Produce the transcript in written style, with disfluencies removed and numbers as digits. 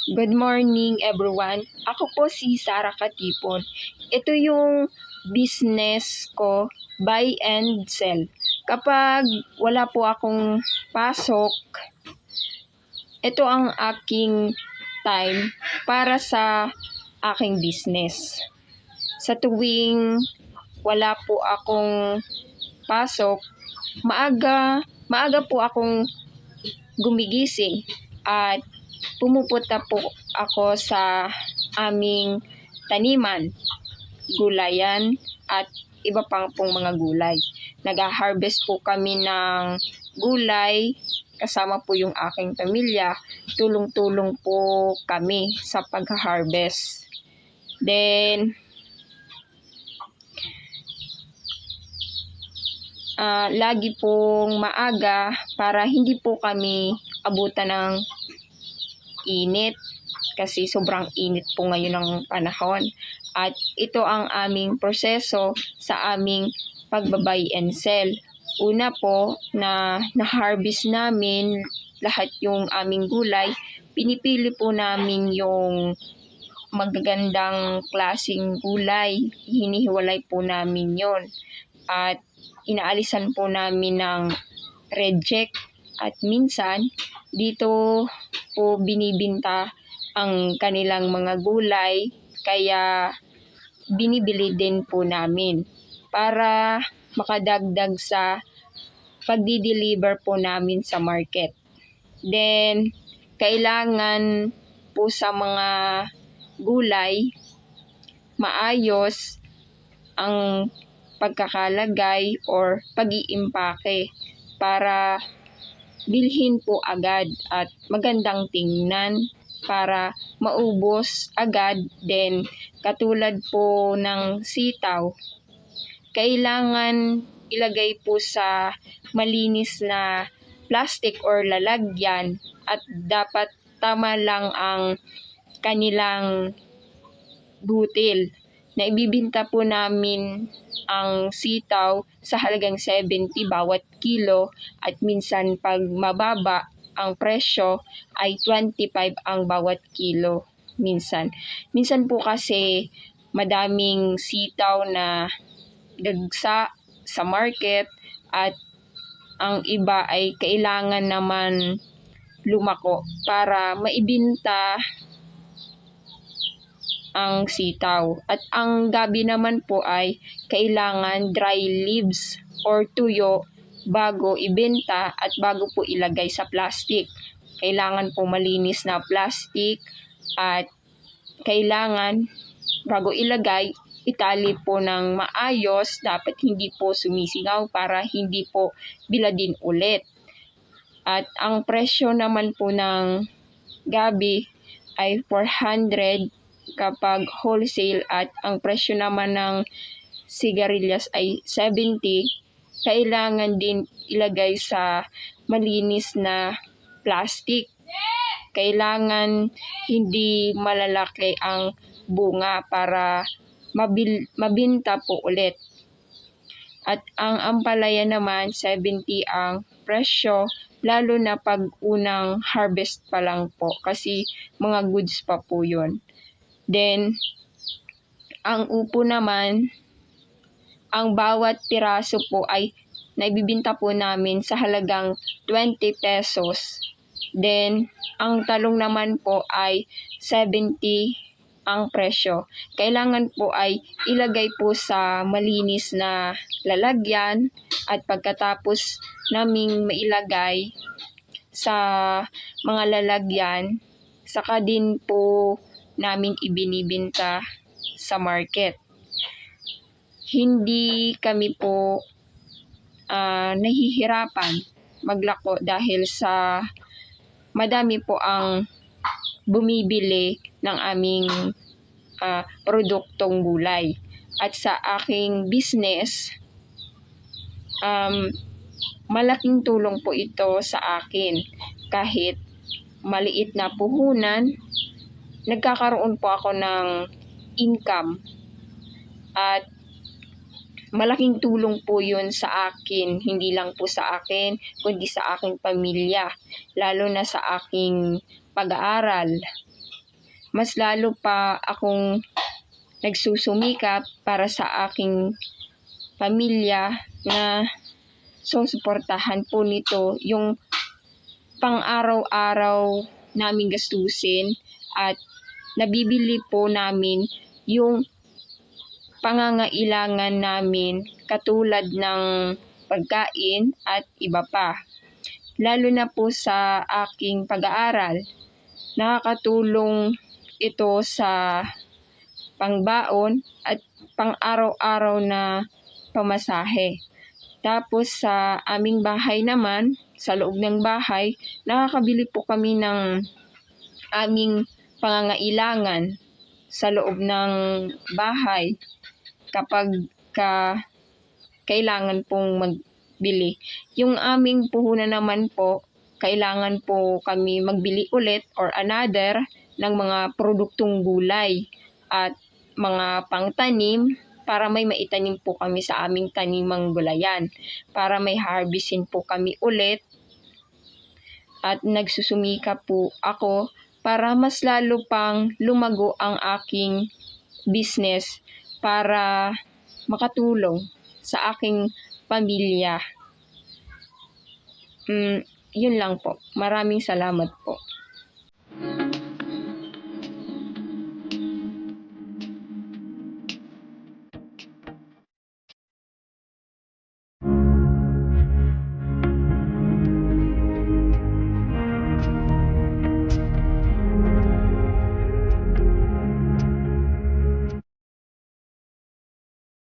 Good morning everyone. Ako po si Sarah Katipon. Ito yung business ko, buy and sell. Kapag wala po akong pasok, ito ang aking time para sa aking business. Sa tuwing wala po akong pasok, maaga po akong gumigising at pumupunta po ako sa aming taniman, gulayan at iba pang pong mga gulay. Nag-harvest po kami ng gulay, kasama po yung aking pamilya. Tulong-tulong po kami sa pag-harvest. Then, lagi pong maaga para hindi po kami abutan ng init kasi sobrang init po ngayon ng panahon. At ito ang aming proseso sa aming pagbabay and sell. Una po na na-harvest namin lahat yung aming gulay, pinipili po namin yung magagandang klaseng gulay, hinihiwalay po namin yon at inaalisan po namin ng reject at minsan dito po binibinta ang kanilang mga gulay kaya binibili din po namin para makadagdag sa pagdi-deliver po namin sa market. Then kailangan po sa mga gulay maayos ang pagkakalagay or pag-iimpake para bilhin po agad at magandang tingnan para maubos agad. Then katulad po ng sitaw, kailangan ilagay po sa malinis na plastic or lalagyan at dapat tama lang ang kanilang butil. Na ibibinta po namin ang sitaw sa halagang 70 bawat kilo at minsan pag mababa ang presyo ay 25 ang bawat kilo minsan. Minsan po kasi madaming sitaw na dagsa sa market at ang iba ay kailangan naman lumako para maibinta ang sitaw. At ang gabi naman po ay kailangan dry leaves or tuyo bago ibenta at bago po ilagay sa plastic. Kailangan po malinis na plastic at kailangan bago ilagay, itali po ng maayos. Dapat hindi po sumisingaw para hindi po biladin ulit. At ang presyo naman po ng gabi ay 400 kapag wholesale at ang presyo naman ng sigarilyas ay 70. Kailangan din ilagay sa malinis na plastic. Kailangan hindi malalaki ang bunga para mabinta po ulit. At ang ampalaya naman 70 ang presyo, lalo na pag unang harvest pa lang po kasi mga goods pa po yun. Then, ang upo naman, ang bawat piraso po ay naibibinta po namin sa halagang 20 pesos. Then, ang talong naman po ay 70 ang presyo. Kailangan po ay ilagay po sa malinis na lalagyan at pagkatapos naming mailagay sa mga lalagyan, saka din po naming ibinibinta sa market. Hindi kami po nahihirapan maglako dahil sa madami po ang bumibili ng aming produktong gulay. At sa aking business, malaking tulong po ito sa akin. Kahit maliit na puhunan, nagkakaroon po ako ng income at malaking tulong po yun sa akin, hindi lang po sa akin, kundi sa aking pamilya, lalo na sa aking pag-aaral. Mas lalo pa akong nagsusumikap para sa aking pamilya na susuportahan po nito yung pang-araw-araw naming gastusin at nabibili po namin yung pangangailangan namin katulad ng pagkain at iba pa. Lalo na po sa aking pag-aaral, nakakatulong ito sa pangbaon at pang-araw-araw na pamasahe. Tapos sa aming bahay naman, sa loob ng bahay, nakakabili po kami ng aming pangangailangan sa loob ng bahay kapag kailangan pong magbili. Yung aming puhunan naman po, kailangan po kami magbili ulit or another ng mga produktong gulay at mga pangtanim para may maitanim po kami sa aming tanimang gulayan, para may harvestin po kami ulit. At nagsusumika po ako para mas lalo pang lumago ang aking business para makatulong sa aking pamilya. Yun lang po. Maraming salamat po.